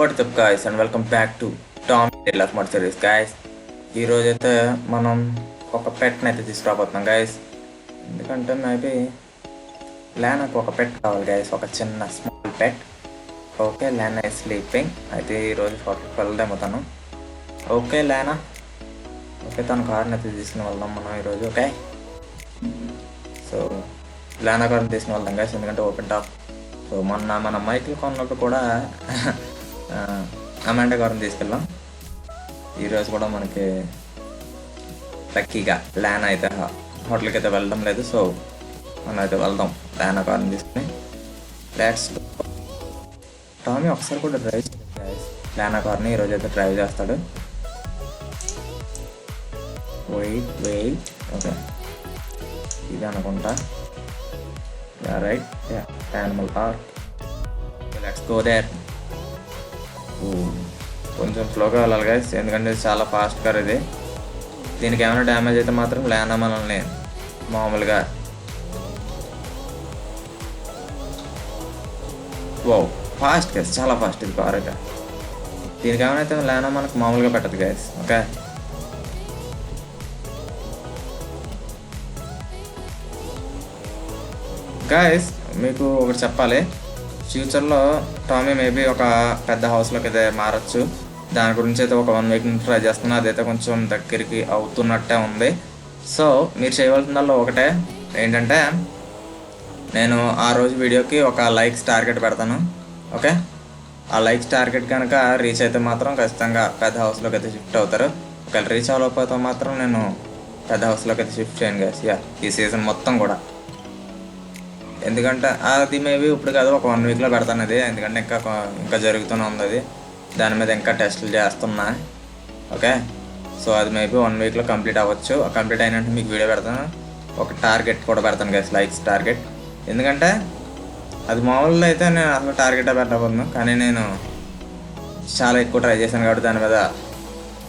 What's up guys and welcome back to Tom Tale of Mud series guys. ఈ రోజైతే మనం ఒక పెట్ని అయితే తీసుకురాబోతున్నాం గైస్. ఎందుకంటే మేబీ లానాకు ఒక పెట్ కావాలి గైస్, ఒక చిన్న small pet. Okay, Lana is sleeping. అయితే ఈరోజు హోటల్కి వెళ్దాము తను. ఓకే లానా, ఓకే తన కార్ని అయితే తీసుకుని వెళ్దాం మనం ఈరోజు. ఓకే, సో లానా కార్ని తీసుకుని వెళ్దాం గైస్, ఎందుకంటే ఓపెన్ టాప్. సో మొన్న మన మైకిల్ కొన్నప్పుడు కూడా అమాండా గారిని తీసుకెళ్ళాం. ఈరోజు కూడా మనకి లక్కీగా లానా అయితే హోటల్కి అయితే వెళ్ళడం లేదు. సో మనం అయితే వెళ్దాం లానా కార్ని తీసుకుని. లెట్స్ టామీ ఒకసారి కూడా డ్రైవ్ చేయాలి లానా కార్ని. ఈరోజు అయితే డ్రైవ్ చేస్తాడు. వెయిట్ ఓకే, ఇది అనుకుంటా. Right, animal park. Let's go there. కొంచెం స్లోగా వెళ్ళాలి గైస్, ఎందుకంటే చాలా ఫాస్ట్ కార్ ఇది. దీనికి ఏమైనా డ్యామేజ్ అయితే మాత్రం లానా మనల్ని మామూలుగా ఫాస్ట్ గైస్, చాలా ఫాస్ట్ ఇది కార్ అయితే. దీనికి ఏమైనా అయితే లానా మనకు మామూలుగా పెట్టదు గైస్. ఓకే, గైస్ మీకు ఒకటి చెప్పాలి. ఫ్యూచర్లో టామీ మేబీ ఒక పెద్ద హౌస్లోకి అయితే మారచ్చు. దాని గురించి అయితే ఒక 1 వీక్ నుంచి ట్రై చేస్తున్నా. అదైతే కొంచెం దగ్గరికి అవుతున్నట్టే ఉంది. సో మీరు చేయవలసిందల్లో ఒకటే ఏంటంటే, నేను ఆ రోజు వీడియోకి ఒక లైక్స్ టార్గెట్ పెడతాను. ఓకే, ఆ లైక్స్ టార్గెట్ కనుక రీచ్ అయితే మాత్రం ఖచ్చితంగా పెద్ద హౌస్లోకి అయితే షిఫ్ట్ అవుతారు. ఒకవేళ రీచ్ అవ్వకపోతే మాత్రం నేను పెద్ద హౌస్లోకి అయితే షిఫ్ట్ చేయను గైస్. ఈ సీజన్ మొత్తం కూడా. ఎందుకంటే అది మేబీ ఇప్పుడు కాదు, ఒక 1 వీక్లో పెడతాను అది. ఎందుకంటే ఇంకా జరుగుతూనే ఉంది అది. దాని మీద ఇంకా టెస్టులు చేస్తున్నా. ఓకే, సో అది మేబీ 1 వీక్లో కంప్లీట్ అవ్వచ్చు. కంప్లీట్ అయినట్టు మీకు వీడియో పెడతాను. ఒక టార్గెట్ కూడా పెడతాను గైస్, లైక్స్ టార్గెట్. ఎందుకంటే అది మామూలుగా అయితే నేను అసలు టార్గెటే పెట్టబోతున్నాను, కానీ నేను చాలా ఎక్కువ ట్రై చేశాను కాబట్టి దాని మీద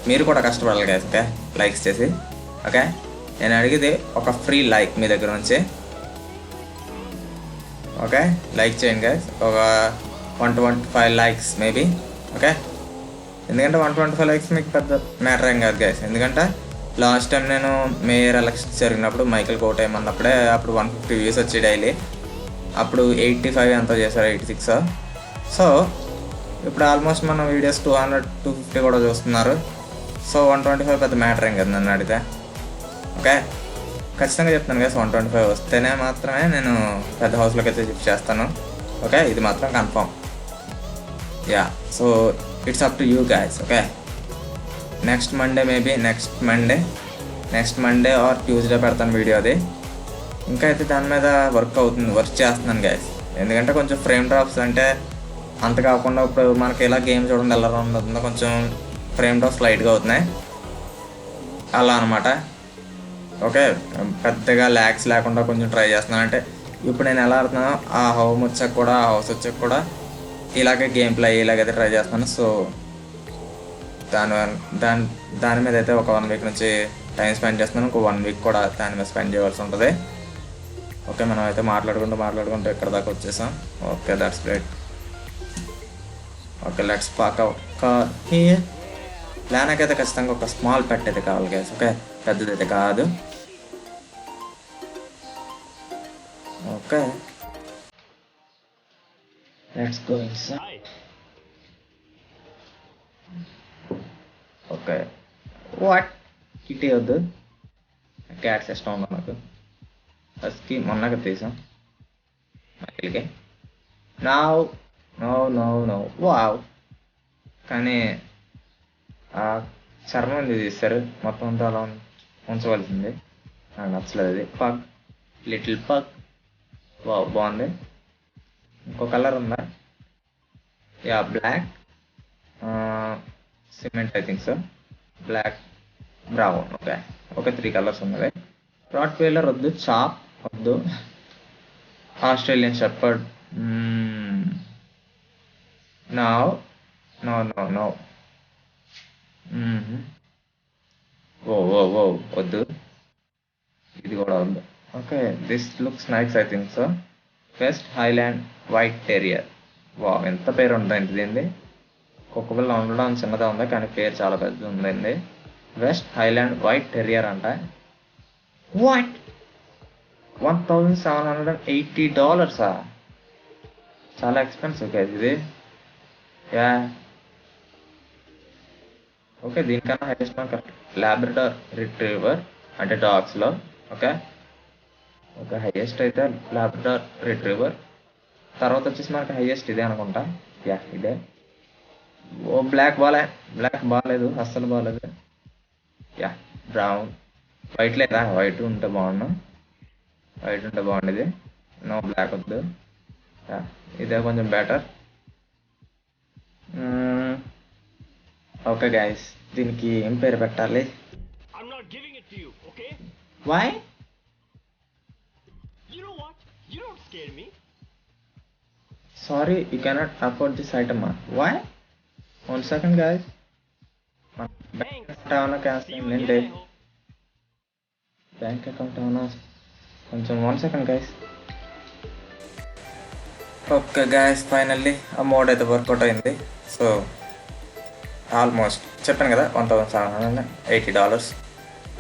మీరు కూడా కష్టపడాలి గైస్. ఓకే, లైక్స్ చేసి. ఓకే, నేను అడిగేది ఒక ఫ్రీ లైక్ మీ దగ్గర నుంచి. ఓకే, లైక్ చేయండి గైస్. ఒక 125 లైక్స్ మేబీ. ఓకే, ఎందుకంటే 125 లైక్స్ మీకు పెద్ద మ్యాటర్ ఏం కాదు గైస్. ఎందుకంటే లాస్ట్ టైం నేను మేయర్ ఎలక్షన్స్ జరిగినప్పుడు మైకిల్ కోట్ ఏమన్నప్పుడే అప్పుడు 150 వ్యూస్ వచ్చి డైలీ. అప్పుడు 85 ఎంతో చేశారు, 86. సో ఇప్పుడు ఆల్మోస్ట్ మన వీడియోస్ 200-250 కూడా చూస్తున్నారు. సో 125 పెద్ద మ్యాటర్ ఏం కదా నన్ను అడిగితే. ఓకే, ఖచ్చితంగా చెప్తాను గైస్, 125 వస్తేనే మాత్రమే నేను పెద్ద హౌస్లోకి అయితే షిఫ్ట్ చేస్తాను. ఓకే, ఇది మాత్రం confirm. So it's up to you guys. Okay, next Monday maybe next Monday or Tuesday పెడతాను వీడియో అది. ఇంకా అయితే దాని మీద వర్క్ చేస్తున్నాను గైస్. ఎందుకంటే కొంచెం ఫ్రేమ్ డ్రాప్స్ అంటే అంత కాకుండా ఇప్పుడు మనకి ఇలా గేమ్ చూడండి ఎలా ఉంటుందో, కొంచెం ఫ్రేమ్ డ్రాప్స్ లైట్గా అవుతున్నాయి అలా అనమాట. ఓకే, పెద్దగా ల్యాగ్స్ లేకుండా కొంచెం ట్రై చేస్తున్నాను. అంటే ఇప్పుడు నేను ఎలా ఆడుతున్నానో ఆ హౌస్ వచ్చాక కూడా ఇలాగే గేమ్ ప్లే ఇలాగైతే ట్రై చేస్తున్నాను. సో దాని మీద అయితే ఒక 1 వీక్ నుంచి టైం స్పెండ్ చేస్తున్నాను. ఇంకో 1 వీక్ కూడా దాని మీద స్పెండ్ చేయవలసి ఉంటుంది. ఓకే, మనం అయితే మాట్లాడుకుంటూ ఇక్కడ దాకా వచ్చేసాం. Okay, that's great. Okay, let's park car here. లానాకైతే ఖచ్చితంగా ఒక స్మాల్ పెట్ అయితే కావాలి గైస్. ఓకే, పెద్దదైతే కాదు. Okay, let's go inside. Okay, what kitty వద్దు, క్యాట్స్ ఇష్టం ఉంది నాకు. ఫస్ట్కి మొన్నగా తీసాం మైకిల్కి. నో వావ్, కానీ ఆ చర్మం తీస్తారు, మొత్తం అంతా అలా ఉంచవలసింది. నాకు నచ్చలేదు అది. Little pug. వావ్, బాగుంది. ఇంకో కలర్ ఉందా? Black cement I think so. Black, brown. Okay 3 colours ఉన్నది. రాట్ వీలర్ వద్దు, చాప్ వద్దు. Australian shepherd no. వద్దు, ఇది కూడా వద్దు. Okay, this looks nice I think so. West Highland white terrier. ఎంత పేరు ఉంటుంది దీనిది. కుక్కపిల్ల ఉండడం చిన్నదే ఉంది కానీ పేరు చాలా పెద్దది ఉందండి. వెస్ట్ హైలాండ్ వైట్ టెరియర్ అంట. వాట్ $1,780 చాలా ఎక్స్పెన్సివ్ కదా ఇది. యా ఓకే, దీనికన్నా హైయెస్ట్ కరెక్ట్ లాబ్రడార్ రిట్రీవర్ అంటే డాగ్స్లో. ఓకే ఓకే, హైయెస్ట్ అయితే లాబ్రడార్ రిట్రీవర్, తర్వాత వచ్చేసి మనకి హైయెస్ట్ ఇదే అనుకుంటా. యా ఇదే. ఓ బ్లాక్ బాగాలేదు, అస్సలు బాగాలేదు. యా బ్రౌన్, వైట్ లేదా, వైట్ ఉంటే బాగుండేది. నో బ్లాక్ వద్దు. యా ఇదే కొంచెం బెటర్. ఓకే గైస్, దీనికి ఏం పేరు పెట్టాలి? Why sorry you cannot afford this item. Why 1 second guys, bank account ఏమైనా క్యాన్సిల్ అయిందండి. బ్యాంక్ అకౌంట్ ఏమైనా కొంచెం 1 second guys. Okay guys, finally ఆ మోడ్ అయితే వర్కౌట్ అయింది. సో ఆల్మోస్ట్ చెప్పాను కదా, $1,780,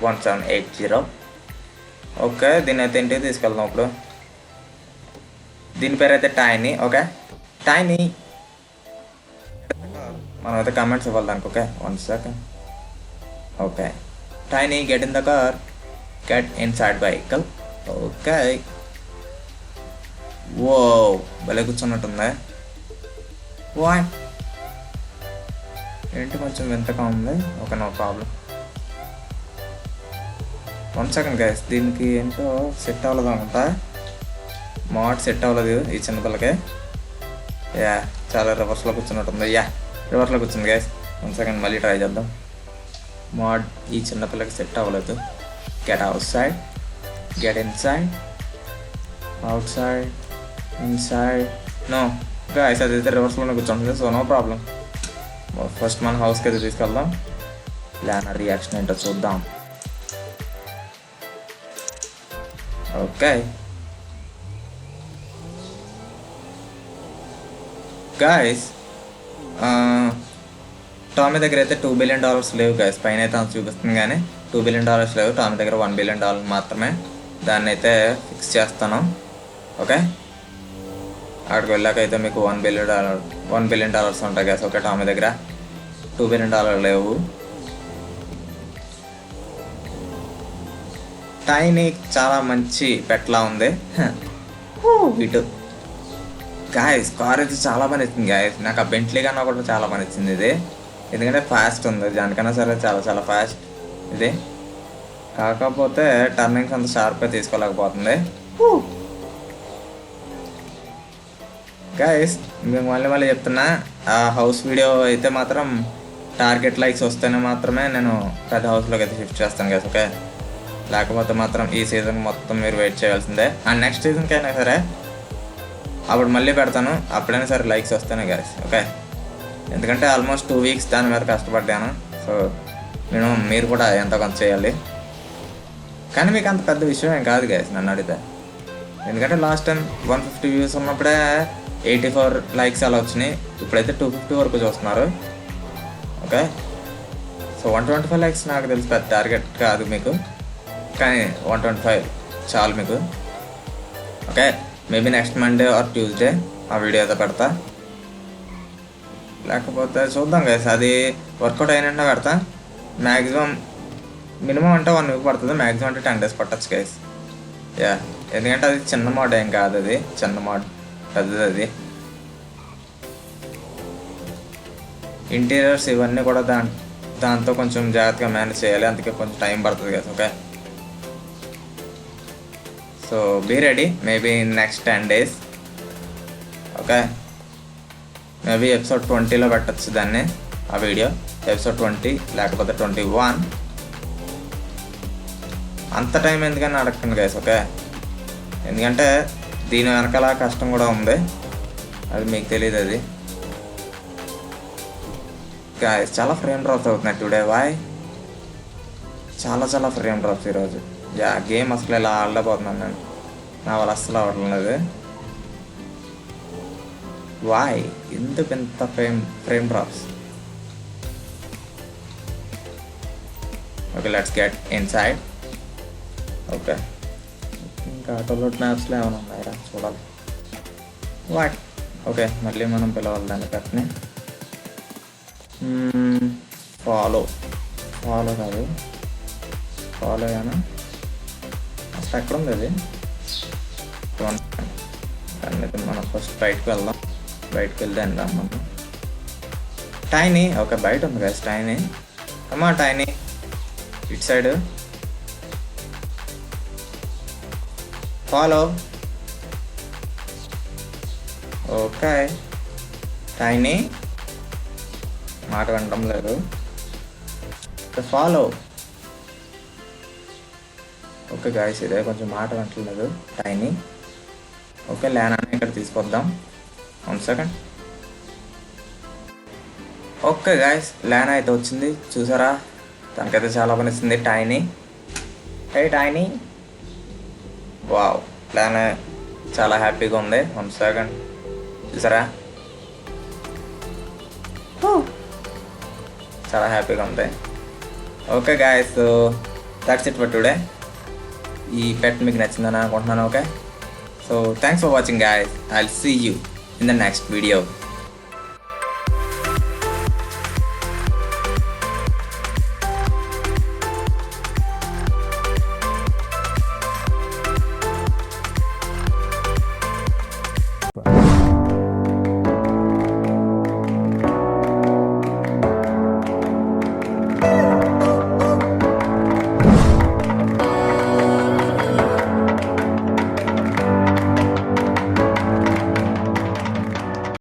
1780. ఓకే, దీన్ని అయితే ఇంటికి తీసుకెళ్దాం ఇప్పుడు. దీని పేరు అయితే టైనీ. ఓకే టైనీ, మనం అయితే కమెంట్స్ ఇవ్వాలి దానికి. Okay 1 second. Okay tiny, get in the car, get inside vehicle. Okay, ఓ భలే కూర్చున్నట్టుందా. వాయ్ ఏంటి కొంచెం వింతగా ఉంది. Okay no problem. 1 second guys, దీనికి ఏంటో సెట్ అవ్వలేదు అనుకుంటా. మోడ్ సెట్ అవ్వలేదు ఈ చిన్నపిల్లకి. యా చాలా రివర్స్లో కూర్చున్నట్టుంది. యా రివర్స్లో కూర్చుంది గైస్. 1 second, మళ్ళీ ట్రై చేద్దాం. మోడ్ ఈ చిన్నపిల్లకి సెట్ అవ్వలేదు. Get outside, get inside, outside, inside. No guys, అదైతే రివర్స్లోనే కూర్చుంటుంది. So no problem. ఫస్ట్ మన హౌస్కి అయితే తీసుకెళ్దాం. ప్లానర్ రియాక్షన్ ఏంటో చూద్దాం. ఓకే గాయస్, టామీ దగ్గర అయితే $2 billion లేవు గాయస్. పైన అయితే అంత చూపిస్తుంది కానీ $2 billion లేవు. టామీ దగ్గర $1 billion మాత్రమే. దాన్ని అయితే ఫిక్స్ చేస్తాను. ఓకే, అక్కడికి వెళ్ళాక అయితే మీకు $1 billion ఉంటాయి గాయస్. ఓకే, టామీ దగ్గర $2 billion లేవు. టైనీ చాలా మంచి పెట్లా ఉంది. ఇటు గాయస్, కార్ అయితే చాలా పని ఇచ్చింది గాయస్. నాకు ఆ బెంట్లీ కన్నా కూడా చాలా పని ఇచ్చింది ఇది. ఎందుకంటే ఫాస్ట్ ఉంది, దానికన్నా సరే చాలా చాలా ఫాస్ట్ ఇది. కాకపోతే టర్నింగ్స్ అంత షార్ప్గా తీసుకోలేకపోతుంది. గైస్ మేము మళ్ళీ చెప్తున్నా, ఆ హౌస్ వీడియో అయితే మాత్రం టార్గెట్ లైక్స్ వస్తేనే మాత్రమే నేను పెద్ద హౌస్లోకి అయితే షిఫ్ట్ చేస్తాను గైస్. ఓకే, లేకపోతే మాత్రం ఈ సీజన్ మొత్తం మీరు వెయిట్ చేయాల్సిందే. అండ్ నెక్స్ట్ సీజన్కి అయినా సరే అప్పుడు మళ్ళీ పెడతాను, అప్పుడైనా సరే లైక్స్ వస్తానే గైస్. ఓకే, ఎందుకంటే ఆల్మోస్ట్ 2 weeks దాని మీద కష్టపడ్డాను. సో మీరు కూడా ఎంతో కొంత చేయాలి. కానీ మీకు అంత పెద్ద విషయం ఏం కాదు గైస్ నన్ను అడిగితే. ఎందుకంటే లాస్ట్ టైం 150 views ఉన్నప్పుడే 84 likes అలా వచ్చినాయి. ఇప్పుడైతే 250 వరకు చూస్తున్నారు. ఓకే, సో 125 likes నాకు తెలిసి పెద్ద టార్గెట్ కాదు మీకు, కానీ 125 చాలు మీకు. Okay, maybe next Monday or Tuesday ఆ వీడియో అయితే పెడతా. లేకపోతే చూద్దాం గైస్, అది వర్కౌట్ అయినట్టు పెడతా. మ్యాక్సిమం మినిమం అంటే 1 week పడుతుంది, మ్యాక్సిమం అంటే 10 days పట్టచ్చు గైస్. యా, ఎందుకంటే అది చిన్న మోడ్ ఏం కాదు, అది చిన్న మోడ్ పెద్దది. అది ఇంటీరియర్స్ ఇవన్నీ కూడా దాంతో కొంచెం జాగ్రత్తగా మేనేజ్ చేయాలి, అందుకే కొంచెం టైం పడుతుంది guys. Okay, so be ready maybe in next 10 days. Okay, maybe episode 20లో పెట్టచ్చు దాన్ని, ఆ వీడియో episode 20 లేకపోతే 21. అంత టైం ఎందుకని అడగండి గైస్. ఓకే, ఎందుకంటే దీని వెనకాల కష్టం కూడా ఉంది, అది మీకు తెలియదు. అది గైస్ చాలా ఫ్రేమ్ డ్రాప్స్ అవుతున్నాయి టుడే. వాయ్ చాలా ఫ్రేమ్ డ్రాప్స్ ఈరోజు. గేమ్ అసలు ఇలా ఆడలేకపోతున్నాను నేను, నా వాళ్ళు అస్సలు అవ్వట్లేదు. వాయ్ ఎందుకు ఇంత frame drops? Okay let's get inside. Okay ఇంకా ఆటోలోడ్ మ్యాప్స్లో ఏమైనా ఉన్నాయా చూడాలి. వాట్ ఓకే మళ్ళీ మనం పిలవాలి దాన్ని పెట్టని. ఫాలో కాదు, ఫాలో అయినా అసలు ఎక్కడ ఉంది అది? కానీ మనం ఫస్ట్ బయటకు వెళ్దాం. బయటకు వెళ్తే అండి మనం టైనీ. ఓకే బయట ఉంది కదా టైనీ. అమ్మా టైనీ ఇటు సైడ్ ఫాలో. ఓకే టైనీ మాట వినడం లేదు. ఫాలో. ఓకే గాయస్ ఇదే కొంచెం మాట వింటలేదు టైనీ. ఓకే లేనాన్ని ఇక్కడ తీసుకొద్దాం. 1 సెకండ్. ఓకే గాయస్ లేనా అయితే వచ్చింది చూసారా, తనకైతే చాలా పనిస్తుంది టైనీ. హే టైనీ. వావ్ లేనా చాలా హ్యాపీగా ఉంది. 1 సెకండ్ చూసారా, చాలా హ్యాపీగా ఉంది. Okay guys that's it for today. ఈ పెట్ మీకు నచ్చిందని అనుకుంటున్నాను. Okay so thanks for watching guys. I will see you in the next video.